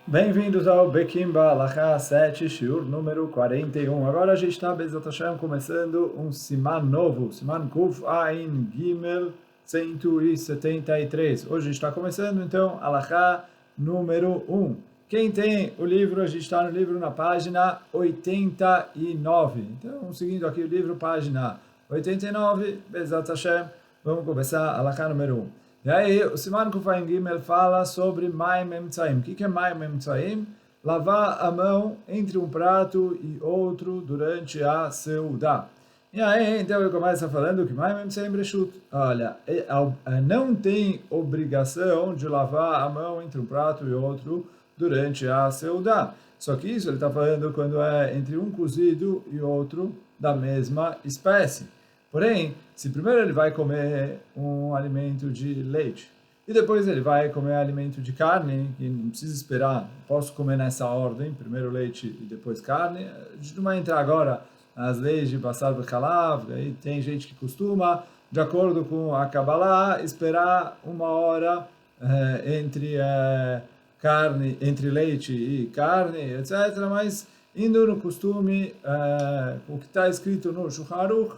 Bem-vindos ao Bekimba Alachá 7, Shiur número 41. Agora a gente está, Bezat Hashem, começando um Siman novo, Siman Kuf Ain Gimel 173. Hoje a gente está começando, então, Alachá número 1. Quem tem o livro, a gente está no livro na página 89. Então, seguindo aqui o livro, página 89, Bezat Hashem, vamos começar Alachá número 1. E aí, o Siman Kufaim Gimel fala sobre Maim Emtsaim. O que é Maim Emtsaim? Lavar a mão entre um prato e outro durante a Seudá. E aí, então ele começa falando que Maim Emtsaim Breshut. Olha, não tem obrigação de lavar a mão entre um prato e outro durante a Seudá. Só que isso ele está falando quando é entre um cozido e outro da mesma espécie. Porém, se primeiro ele vai comer um alimento de leite e depois ele vai comer alimento de carne, que não precisa esperar, posso comer nessa ordem, primeiro leite e depois carne, a gente não vai entrar agora nas leis de Basar Bechalav, aí tem gente que costuma, de acordo com a Kabbalah, esperar uma hora entre leite e carne, etc. Mas indo no costume, o que está escrito no Shulchan Aruch,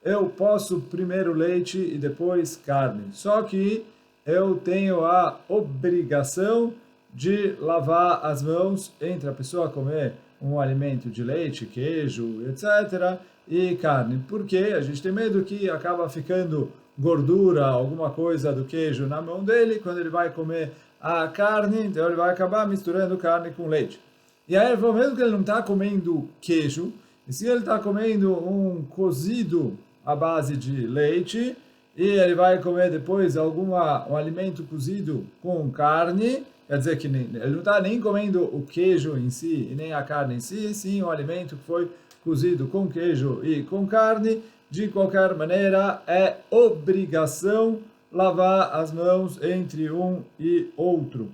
eu posso primeiro leite e depois carne. Só que eu tenho a obrigação de lavar as mãos entre a pessoa comer um alimento de leite, queijo, etc., e carne. Porque a gente tem medo que acaba ficando gordura, alguma coisa do queijo na mão dele, quando ele vai comer a carne, então ele vai acabar misturando carne com leite. E aí, mesmo que ele não está comendo queijo, e se ele está comendo um cozido à base de leite, e ele vai comer depois um alimento cozido com carne, quer dizer que ele não está nem comendo o queijo em si, e nem a carne em si, sim o alimento que foi cozido com queijo e com carne, de qualquer maneira é obrigação lavar as mãos entre um e outro.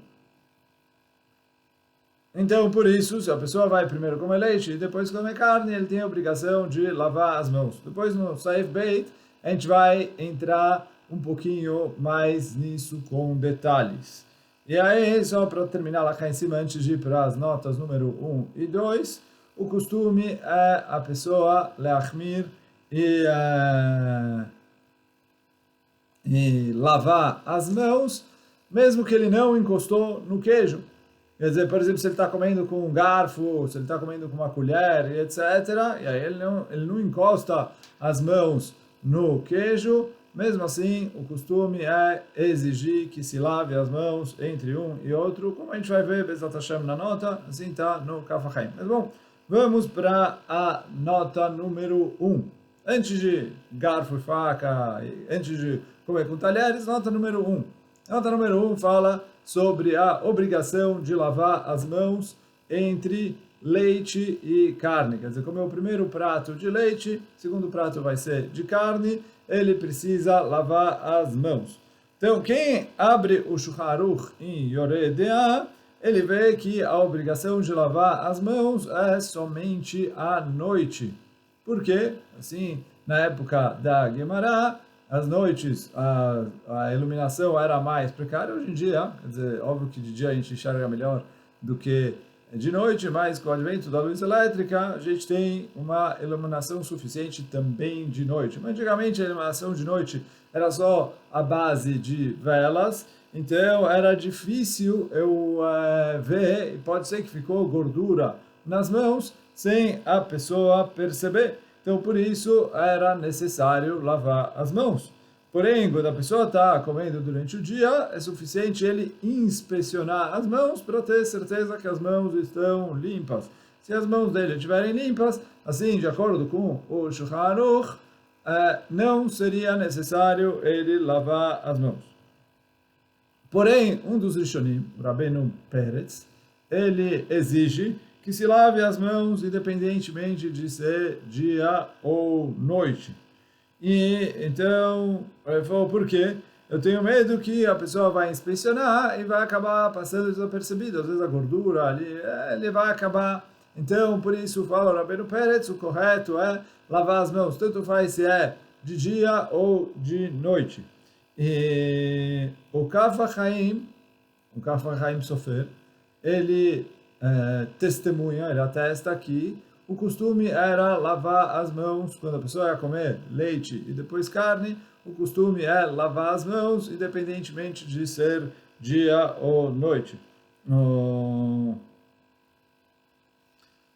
Então, por isso, se a pessoa vai primeiro comer leite e depois comer carne, ele tem a obrigação de lavar as mãos. Depois, no Saif Beit, a gente vai entrar um pouquinho mais nisso com detalhes. E aí, só para terminar lá cá em cima, antes de ir para as notas número 1 e 2, o costume é a pessoa leachmir e lavar as mãos, mesmo que ele não encostou no queijo. Quer dizer, por exemplo, se ele está comendo com um garfo, se ele está comendo com uma colher, etc., e aí ele não encosta as mãos no queijo, mesmo assim, o costume é exigir que se lave as mãos entre um e outro, como a gente vai ver, Bezat Hashem na nota, assim está no Kaf HaChaim. Mas bom, vamos para a nota número 1. Antes de garfo e faca, antes de comer com talheres, nota número 1. Nota número 1 fala sobre a obrigação de lavar as mãos entre leite e carne. Quer dizer, comer o primeiro prato de leite, o segundo prato vai ser de carne, ele precisa lavar as mãos. Então, quem abre o Shulchan Aruch em Yoreh Deah, ele vê que a obrigação de lavar as mãos é somente à noite. Por quê? Assim, na época da Gemara, as noites a iluminação era mais precária. Hoje em dia, quer dizer, óbvio que de dia a gente enxerga melhor do que de noite, mas com o advento da luz elétrica, a gente tem uma iluminação suficiente também de noite. Mas antigamente a iluminação de noite era só a base de velas, então era difícil eu ver, e pode ser que ficou gordura nas mãos sem a pessoa perceber. Então, por isso, era necessário lavar as mãos. Porém, quando a pessoa está comendo durante o dia, é suficiente ele inspecionar as mãos para ter certeza que as mãos estão limpas. Se as mãos dele estiverem limpas, assim, de acordo com o Shulchan Aruch, não seria necessário ele lavar as mãos. Porém, um dos Rishonim, o Rabbeinu Peretz, ele exige que se lave as mãos independentemente de ser dia ou noite. E então, ele falou, por quê? Eu tenho medo que a pessoa vai inspecionar e vai acabar passando desapercebido. Às vezes a gordura ali, ele vai acabar. Então, por isso, fala o Rabbeinu Peretz, o correto é lavar as mãos, tanto faz se é de dia ou de noite. E o Kaf HaChaim Sofer, ele testemunha, ele atesta que o costume era lavar as mãos quando a pessoa ia comer leite e depois carne. O costume é lavar as mãos, independentemente de ser dia ou noite. O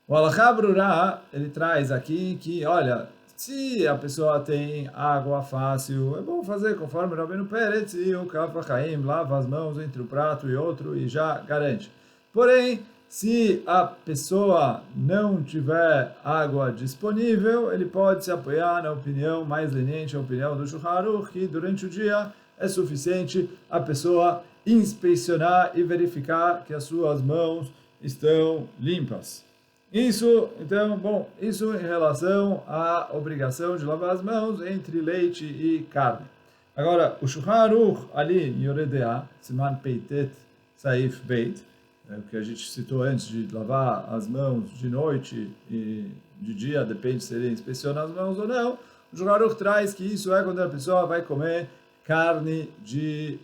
Alachá Brurá, ele traz aqui que, olha, se a pessoa tem água fácil, é bom fazer conforme o Rabbeinu Peretz e o Kaf HaChaim, lava as mãos entre um prato e outro e já garante. Porém, se a pessoa não tiver água disponível, ele pode se apoiar na opinião mais leniente, a opinião do Shulchan Aruch, que durante o dia é suficiente a pessoa inspecionar e verificar que as suas mãos estão limpas. Isso, então, bom, isso em relação à obrigação de lavar as mãos entre leite e carne. Agora, o Shulchan Aruch, ali em Yoreh De'ah, Siman Peitet Saif Beit, o que a gente citou antes de lavar as mãos de noite e de dia, depende se ele inspeciona as mãos ou não, o Shulchan Aruch traz que isso é quando a pessoa vai comer carne de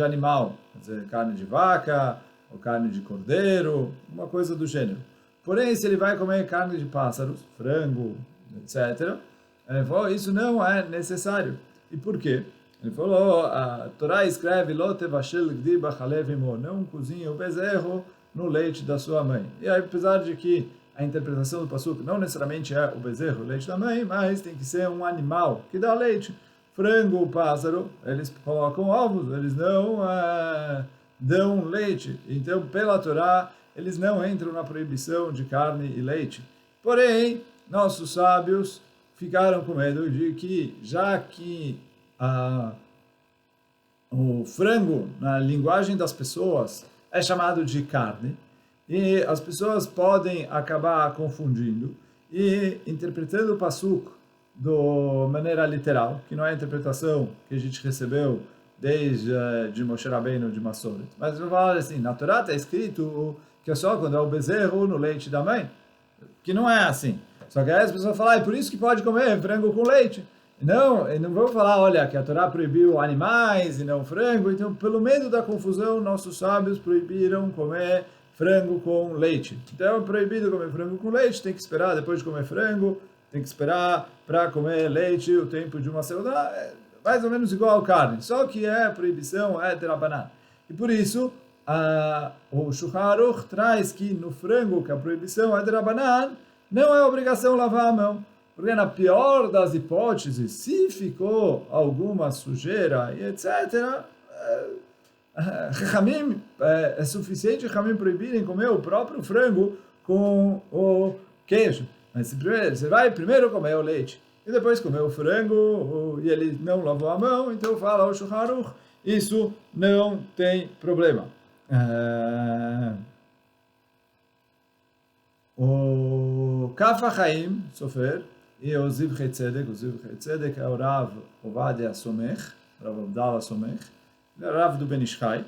animal, quer dizer, carne de vaca, ou carne de cordeiro, uma coisa do gênero. Porém, se ele vai comer carne de pássaros, frango, etc., ele falou, isso não é necessário. E por quê? Ele falou, a Torá escreve, não cozinhe o bezerro no leite da sua mãe. E aí, apesar de que a interpretação do passuco não necessariamente é o bezerro, o leite da mãe, mas tem que ser um animal que dá leite. Frango, pássaro, eles colocam ovos, eles não dão leite. Então, pela Torá, eles não entram na proibição de carne e leite. Porém, nossos sábios ficaram com medo de que, já que o frango, na linguagem das pessoas, é chamado de carne, e as pessoas podem acabar confundindo e interpretando o passuco de maneira literal, que não é a interpretação que a gente recebeu desde de Moshe Rabbeinu de Massoret. Mas eu falo assim, na Torá está escrito que é só quando é o bezerro no leite da mãe, que não é assim. Só que aí as pessoas falam, é por isso que pode comer frango com leite. Não vou falar, olha, que a Torá proibiu animais e não frango, então pelo medo da confusão, nossos sábios proibiram comer frango com leite. Então é proibido comer frango com leite, tem que esperar depois de comer frango, tem que esperar para comer leite o tempo de uma semana, é mais ou menos igual a carne, só que a proibição é derabanan. E por isso, o Shulchan Aruch traz que no frango, que a proibição é derabanan, não é obrigação lavar a mão. Porque na pior das hipóteses, se ficou alguma sujeira e etc., é suficiente Ramim proibirem comer o próprio frango com o queijo. Mas você vai primeiro comer o leite e depois comer o frango e ele não lavou a mão, então fala o Shulchan Aruch, isso não tem problema. O Kaf HaChaim Sofer e o Ziv Tzedek é o Rav Ovadia Somech, Rav Abdallah Somech, é o Rav do Ben Ish Chai.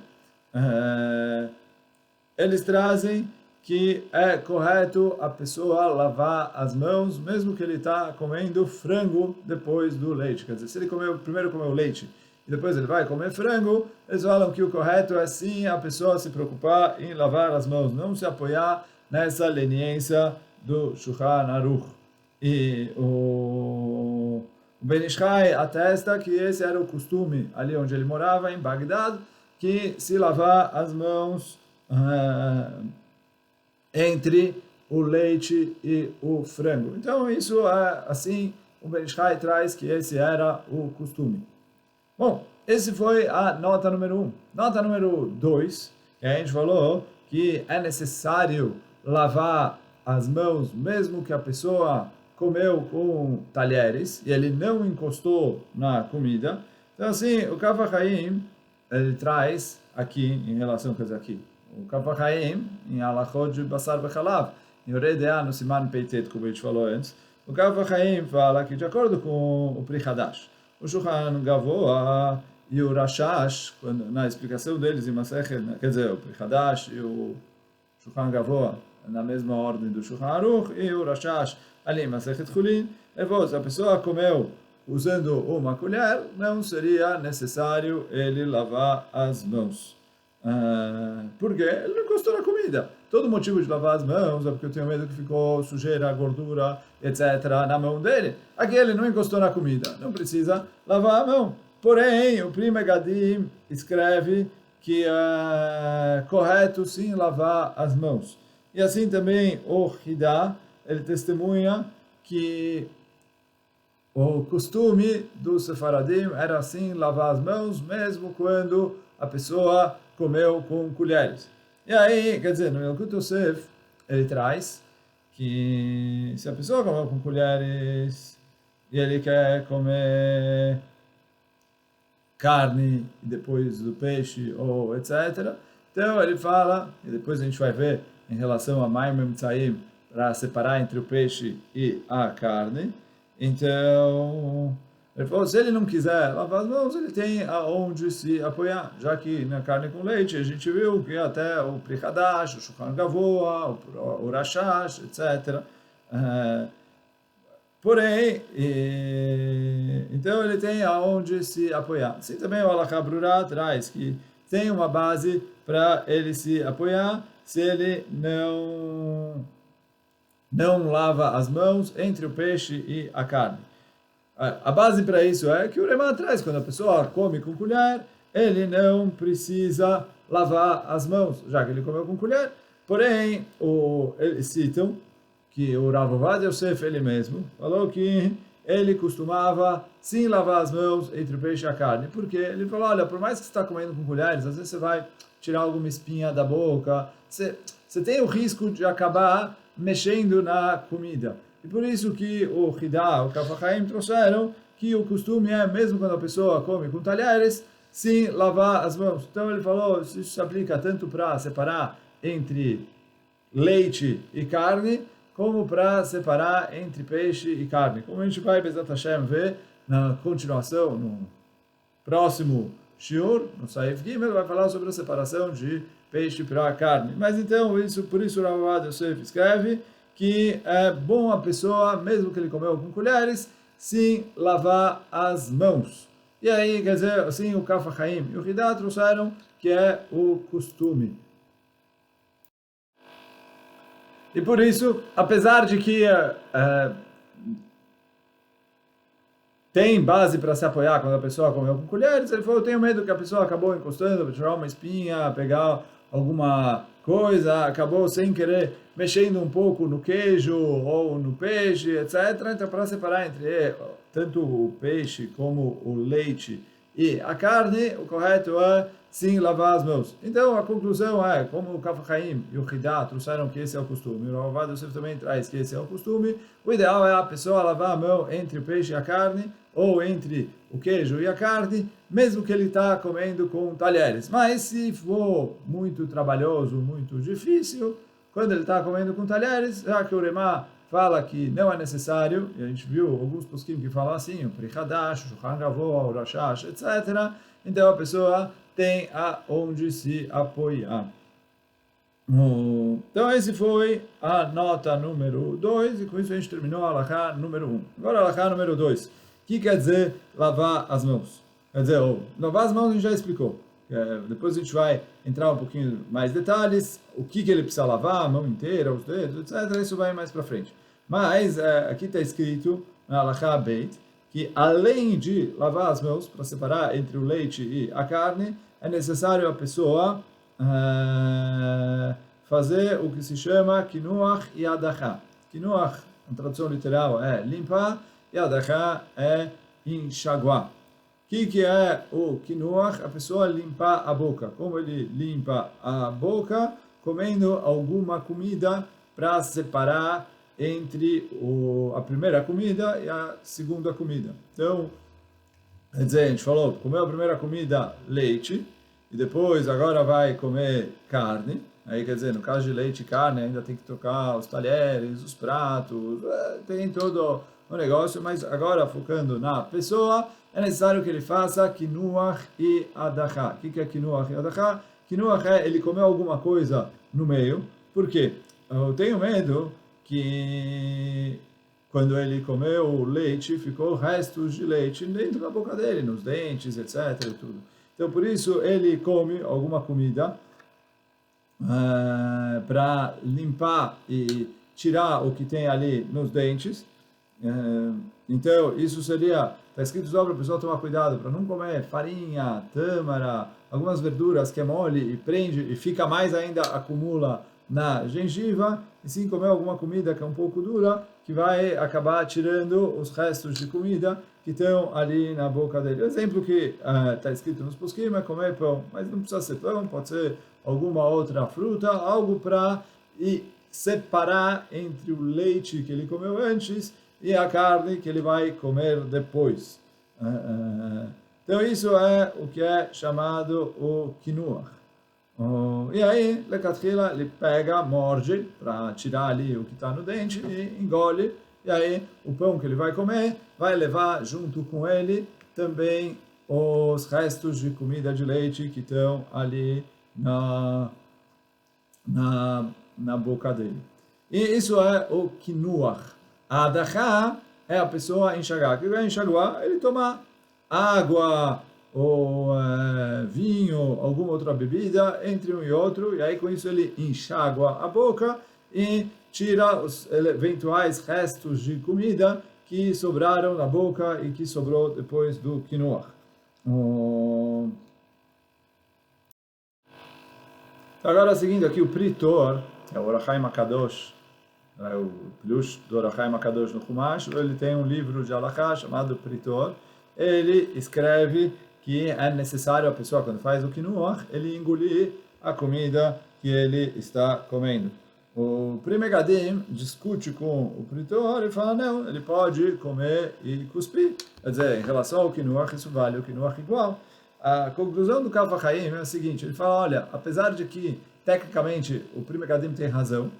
Eles trazem que é correto a pessoa lavar as mãos, mesmo que ele está comendo frango depois do leite. Quer dizer, se ele primeiro comeu leite e depois ele vai comer frango, eles falam que o correto é sim a pessoa se preocupar em lavar as mãos, não se apoiar nessa leniência do Shulchan Aruch. E o Ben Ish Chai atesta que esse era o costume ali onde ele morava, em Bagdad, que se lavar as mãos entre o leite e o frango. Então, isso é assim, o Ben Ish Chai traz que esse era o costume. Bom, esse foi a nota número 1. Nota número 2, que a gente falou que é necessário lavar as mãos, mesmo que a pessoa comeu com talheres e ele não encostou na comida. Então, assim, o Kaf HaChaim, ele traz aqui, em relação, quer dizer, aqui, o Kaf HaChaim, em Alachot de Basar Bechalav, em Yoreh De'ah, no Siman Peitet, como a gente falou antes, o Kaf HaChaim fala que, de acordo com o Pri Hadash, o Shulchan Gavoa e o Rashash, na explicação deles em Masechet, quer dizer, o Pri Hadash e o Shulchan Gavoa, na mesma ordem do Shulchan Aruch, e o Rashash ali em Masechet Chulin, se a pessoa comeu usando uma colher, não seria necessário ele lavar as mãos. Porque ele não encostou na comida. Todo motivo de lavar as mãos é porque eu tenho medo que ficou sujeira, gordura, etc. na mão dele. Aqui ele não encostou na comida, não precisa lavar a mão. Porém, o Pri Megadim escreve que é correto sim lavar as mãos. E assim também o Hidá, ele testemunha que o costume dos sefaradim era assim lavar as mãos, mesmo quando a pessoa comeu com colheres. E aí, quer dizer, no Yalkut Yosef, ele traz que se a pessoa comeu com colheres e ele quer comer carne e depois do peixe ou etc. Então ele fala, e depois a gente vai ver em relação a Maimem Tzaim, para separar entre o peixe e a carne. Então, ele falou, se ele não quiser lavar as mãos, ele tem aonde se apoiar, já que na carne com leite a gente viu que até o Pri Hadash, o Shulchan Gavoa, o Rashash, etc. Porém, então ele tem aonde se apoiar. Assim também o Alakha Brura traz que tem uma base para ele se apoiar se ele não lava as mãos entre o peixe e a carne. A base para isso é que o Rebbe traz, quando a pessoa come com colher, ele não precisa lavar as mãos, já que ele comeu com colher. Porém, eles citam que o Rav Ovadia Yosef, ele mesmo, falou que ele costumava sim lavar as mãos entre o peixe e a carne. Porque ele falou, olha, por mais que você está comendo com colheres, às vezes você vai tirar alguma espinha da boca, você tem o risco de acabar mexendo na comida. E por isso que o Hidá, o Kaf HaChaim trouxeram que o costume é, mesmo quando a pessoa come com talheres, sim lavar as mãos. Então ele falou, isso se aplica tanto para separar entre leite e carne, como para separar entre peixe e carne. Como a gente vai, Bezat Hashem, ver na continuação, no próximo Shiur, no Saif Gimel, vai falar sobre a separação de peixe para carne. Mas então, por isso o Rav Ovadia Yosef escreve que é bom a pessoa, mesmo que ele comeu com colheres, sim lavar as mãos. E aí, quer dizer, assim o Kaf HaChaim e o Hidá trouxeram que é o costume. E por isso, apesar de que tem base para se apoiar quando a pessoa comeu com colheres, ele falou, eu tenho medo que a pessoa acabou encostando, tirar uma espinha, pegar alguma coisa, acabou sem querer mexendo um pouco no queijo ou no peixe, etc. Então, para separar entre tanto o peixe como o leite e a carne, o correto é sim lavar as mãos. Então, a conclusão é, como o Kaf HaChaim e o Hidá trouxeram que esse é o costume, o Rav Ovadia Yosef também traz que esse é o costume, o ideal é a pessoa lavar a mão entre o peixe e a carne, ou entre o queijo e a carne, mesmo que ele está comendo com talheres. Mas se for muito trabalhoso, muito difícil, quando ele está comendo com talheres, já que o Rema fala que não é necessário, e a gente viu alguns poskim que falam assim, o Pri Hadash, o Shulchan Gavoa, o Rashash, etc. Então a pessoa tem aonde se apoiar. Então esse foi a nota número 2, e com isso a gente terminou a alahá número 1. Agora a alahá número 2. O que quer dizer lavar as mãos? Quer dizer, lavar as mãos a gente já explicou. Depois a gente vai entrar um pouquinho mais detalhes, o que ele precisa lavar, a mão inteira, os dedos, etc. Isso vai mais para frente. Mas aqui está escrito na alahá beit, que além de lavar as mãos para separar entre o leite e a carne, é necessário a pessoa fazer o que se chama kinuach e adachá. Kinuach, a tradução literal é limpar, e adachá é enxaguar. O que é o kinuach? A pessoa limpar a boca. Como ele limpa a boca? Comendo alguma comida para separar entre a primeira comida e a segunda comida. Então, quer dizer, a gente falou, comeu a primeira comida, leite, e depois agora vai comer carne. Aí, quer dizer, no caso de leite e carne, ainda tem que trocar os talheres, os pratos, tem todo o negócio, mas agora, focando na pessoa, é necessário que ele faça kinuach e adachá. O que é kinuach e adachá? Kinuach é ele comeu alguma coisa no meio. Por quê? Eu tenho medo que quando ele comeu leite, ficou restos de leite dentro da boca dele, nos dentes, etc. Tudo. Então, por isso, ele come alguma comida para limpar e tirar o que tem ali nos dentes. Então, isso seria, está escrito só para a pessoa tomar cuidado, para não comer farinha, tâmara, algumas verduras que é mole e prende e fica mais ainda, acumula na gengiva, e sim comer alguma comida que é um pouco dura, que vai acabar tirando os restos de comida que estão ali na boca dele. O exemplo que está escrito nos posquim é comer pão, mas não precisa ser pão, pode ser alguma outra fruta, algo para separar entre o leite que ele comeu antes e a carne que ele vai comer depois. Então isso é o que é chamado o kinuach. E aí, lecatchila, ele pega, morde para tirar ali o que está no dente e engole. E aí, o pão que ele vai comer vai levar junto com ele também os restos de comida de leite que estão ali na boca dele. E isso é o kinuach. A adachá é a pessoa enxagar. O que vai enxaguar? Ele tomar água ou vinho, alguma outra bebida, entre um e outro, e aí com isso ele enxágua a boca e tira os eventuais restos de comida que sobraram na boca e que sobrou depois do kinuach. Agora, seguindo aqui o Pritor, é o Ohr HaChaim HaKadosh, o Pilush do Ohr HaChaim HaKadosh no Chumash, ele tem um livro de Halakha chamado Pritor. Ele escreve que é necessário a pessoa, quando faz o kinuach, ele engolir a comida que ele está comendo. O Pri Megadim discute com o Pritor e fala, não, ele pode comer e cuspir. Quer dizer, em relação ao kinuach, isso vale o kinuach igual. A conclusão do Kaf HaChaim é a seguinte, ele fala, olha, apesar de que, tecnicamente, o Pri Megadim tem razão,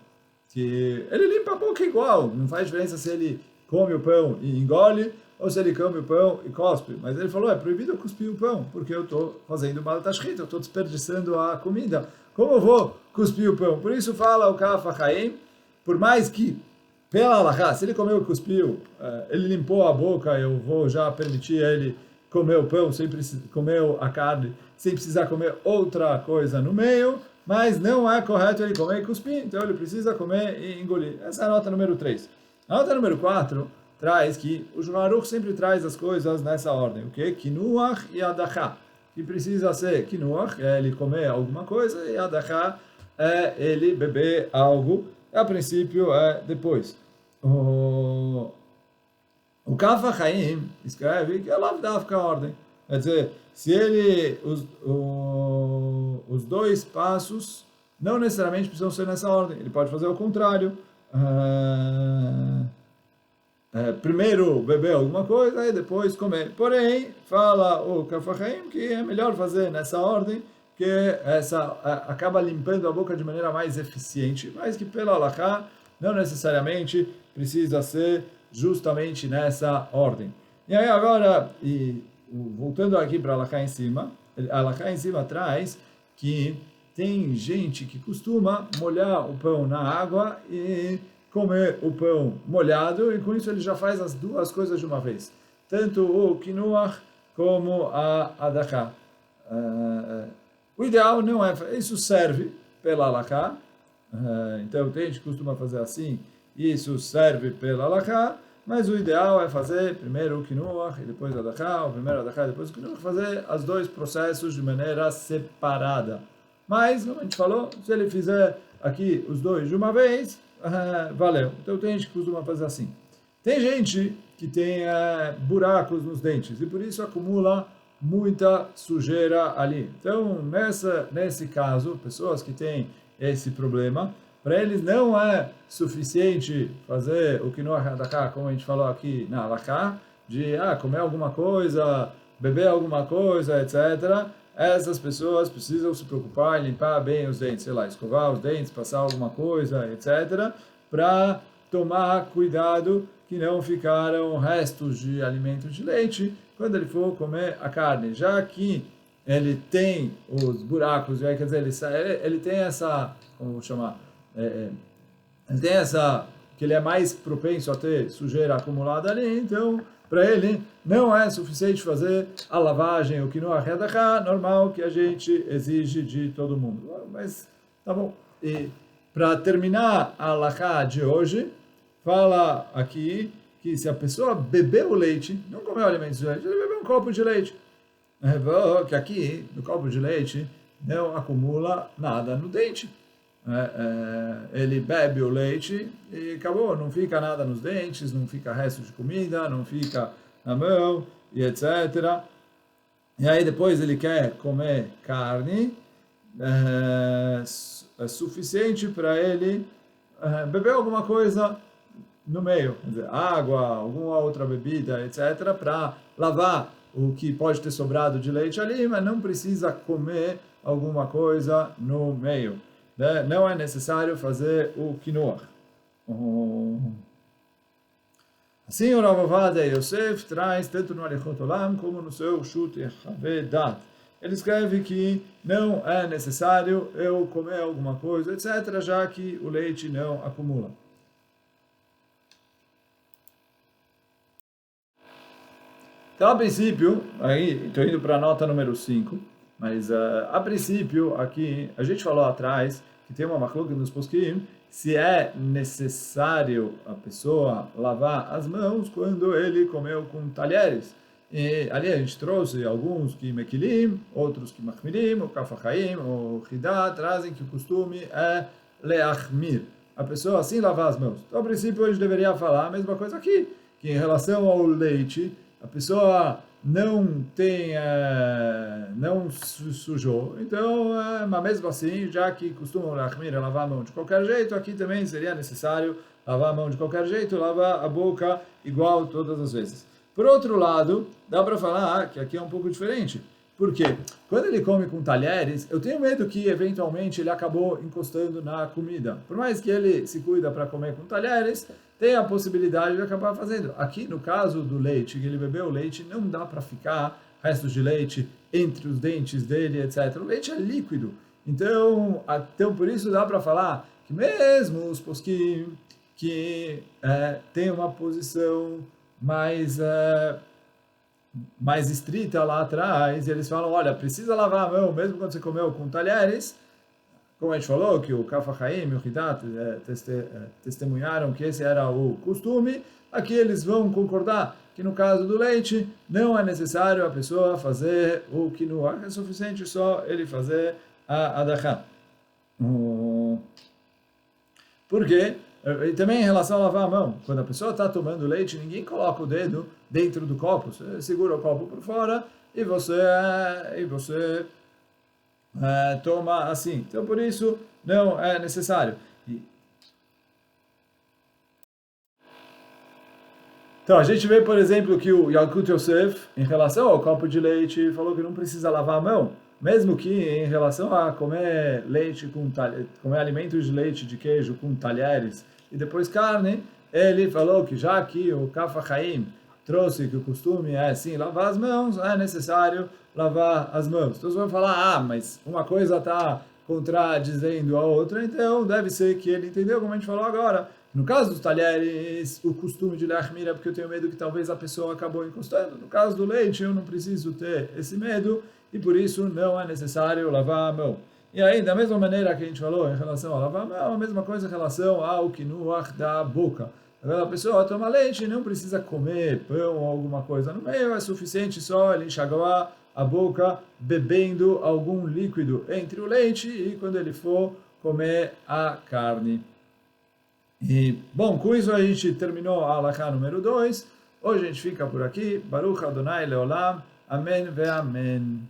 que ele limpa a boca igual, não faz diferença se ele come o pão e engole, ou se ele come o pão e cospe. Mas ele falou, é proibido eu cuspir o pão, porque eu estou fazendo mal tashchit, eu estou desperdiçando a comida. Como eu vou cuspir o pão? Por isso fala o Kaf HaChaim, por mais que, pela halakha, se ele comeu e cuspiu, ele limpou a boca, eu vou já permitir ele comer o pão, sem comer a carne, sem precisar comer outra coisa no meio, mas não é correto ele comer e cuspir, então ele precisa comer e engolir. Essa é a nota número 3. A nota número 4 traz que o Shulchan Aruch sempre traz as coisas nessa ordem, o que? Kinuach e adachá. Que precisa ser kinuach, é ele comer alguma coisa, e adachá é ele beber algo, a princípio é depois. O Kaf HaChaim escreve que é lavdavka a ordem. Quer dizer, se ele, os dois passos não necessariamente precisam ser nessa ordem, ele pode fazer o contrário. Primeiro beber alguma coisa e depois comer. Porém, fala o Kaf HaChaim que é melhor fazer nessa ordem, que essa acaba limpando a boca de maneira mais eficiente, mas que pela halakha não necessariamente precisa ser justamente nessa ordem. E aí agora, voltando aqui para a halakha em cima traz que tem gente que costuma molhar o pão na água e comer o pão molhado, e com isso ele já faz as duas coisas de uma vez, tanto o kinuach como a adachá. O ideal não é, isso serve pela halakha, então tem gente que costuma fazer assim, isso serve pela halakha, mas o ideal é fazer primeiro o kinuach e depois a adachá, ou primeiro a adachá e depois o kinuach, fazer os dois processos de maneira separada. Mas, como a gente falou, se ele fizer aqui os dois de uma vez, valeu. Então tem gente que costuma fazer assim. Tem gente que tem buracos nos dentes e por isso acumula muita sujeira ali. Então, nesse caso, pessoas que têm esse problema, para eles não é suficiente fazer o kinuach hadachá, como a gente falou aqui na halakha, de comer alguma coisa, beber alguma coisa, etc. Essas pessoas precisam se preocupar em limpar bem os dentes, sei lá, escovar os dentes, passar alguma coisa, etc., para tomar cuidado que não ficaram restos de alimento de leite quando ele for comer a carne. Já que ele tem os buracos, quer dizer, ele tem essa, como vou chamar, ele tem essa, que ele é mais propenso a ter sujeira acumulada ali, então para ele não é suficiente fazer a lavagem, o Kinuach Yadachá, normal que a gente exige de todo mundo. Mas, tá bom. E para terminar a halachá de hoje, fala aqui que se a pessoa bebeu o leite, não comeu alimentos de leite, ele bebeu um copo de leite. Que aqui, no copo de leite, não acumula nada no dente. Ele bebe o leite e acabou, não fica nada nos dentes, não fica resto de comida, não fica na mão, e etc. E aí depois ele quer comer carne, é suficiente para ele beber alguma coisa no meio, quer dizer, água, alguma outra bebida, etc., para lavar o que pode ter sobrado de leite ali, mas não precisa comer alguma coisa no meio. Né? Não é necessário fazer o Kinuach. Assim o Rav Ovadia Yosef traz tanto no Arichot Olam como no seu Shut Havedat. Ele escreve que não é necessário eu comer alguma coisa, etc., já que o leite não acumula. Então, a princípio, aí estou indo para a nota número 5, mas a princípio, aqui, a gente falou atrás que tem uma machlokes nos poskim, se é necessário a pessoa lavar as mãos quando ele comeu com talheres. E ali a gente trouxe alguns que mekilim, outros que machmirim, o kafachaim, o hidá, trazem que o costume é leachmir. A pessoa assim lavar as mãos. Então, a princípio, a gente deveria falar a mesma coisa aqui, que em relação ao leite, a pessoa não tem, não sujou, então, mas mesmo assim, já que costumam lavar a mão de qualquer jeito, aqui também seria necessário lavar a mão de qualquer jeito, lavar a boca igual todas as vezes. Por outro lado, dá para falar que aqui é um pouco diferente. Por quê? Quando ele come com talheres, eu tenho medo que, eventualmente, ele acabou encostando na comida. Por mais que ele se cuida para comer com talheres, tem a possibilidade de acabar fazendo. Aqui, no caso do leite, que ele bebeu o leite, não dá para ficar restos de leite entre os dentes dele, etc. O leite é líquido. Então por isso dá para falar que mesmo os poskim que tem uma posição mais estrita lá atrás, e eles falam, olha, precisa lavar a mão, mesmo quando você comeu com talheres, como a gente falou, que o Kafachaim e o Hidat testemunharam que esse era o costume, aqui eles vão concordar que no caso do leite, não é necessário a pessoa fazer o Kinuach, é suficiente só ele fazer a Adachá. Por quê? E também em relação a lavar a mão, quando a pessoa está tomando leite, ninguém coloca o dedo dentro do copo, você segura o copo por fora e você toma assim. Então, por isso, não é necessário. Então, a gente vê, por exemplo, que o Yalkut Yosef, em relação ao copo de leite, falou que não precisa lavar a mão. Mesmo que em relação a comer leite comer alimentos de leite, de queijo com talheres e depois carne, ele falou que já que o Kafachaim trouxe que o costume é sim lavar as mãos, é necessário lavar as mãos. Então você vai falar, mas uma coisa está contradizendo a outra, então deve ser que ele entendeu, como a gente falou agora. No caso dos talheres, o costume de leachmir é porque eu tenho medo que talvez a pessoa acabou encostando. No caso do leite, eu não preciso ter esse medo e por isso não é necessário lavar a mão. E aí, da mesma maneira que a gente falou em relação a lavar a mão, a mesma coisa em relação ao kinuach da boca. A pessoa toma leite e não precisa comer pão ou alguma coisa no meio, é suficiente só ele enxaguar a boca bebendo algum líquido entre o leite e quando ele for comer a carne. E, bom, com isso a gente terminou a halakha número 2. Hoje a gente fica por aqui. Baruch Adonai Leolam. Amém ve amém.